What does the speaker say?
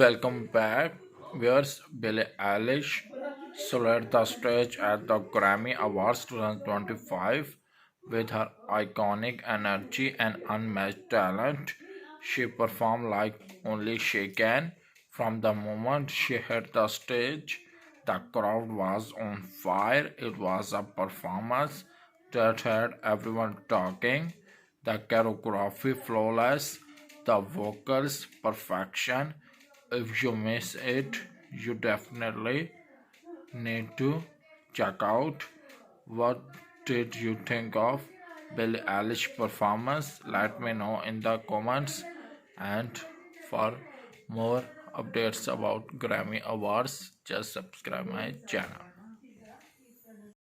Welcome back. Where's Billie Eilish soared the stage at the Grammy Awards 2025 with her iconic energy and unmatched talent. She performed like only she can. From the moment she hit the stage, the crowd was on fire. It was a performance that had everyone talking. The choreography flawless, the vocals perfection. If you miss it, you definitely need to check out. What did you think of Billie Eilish performance? Let me know in the comments. And for more updates about Grammy Awards, just subscribe my channel.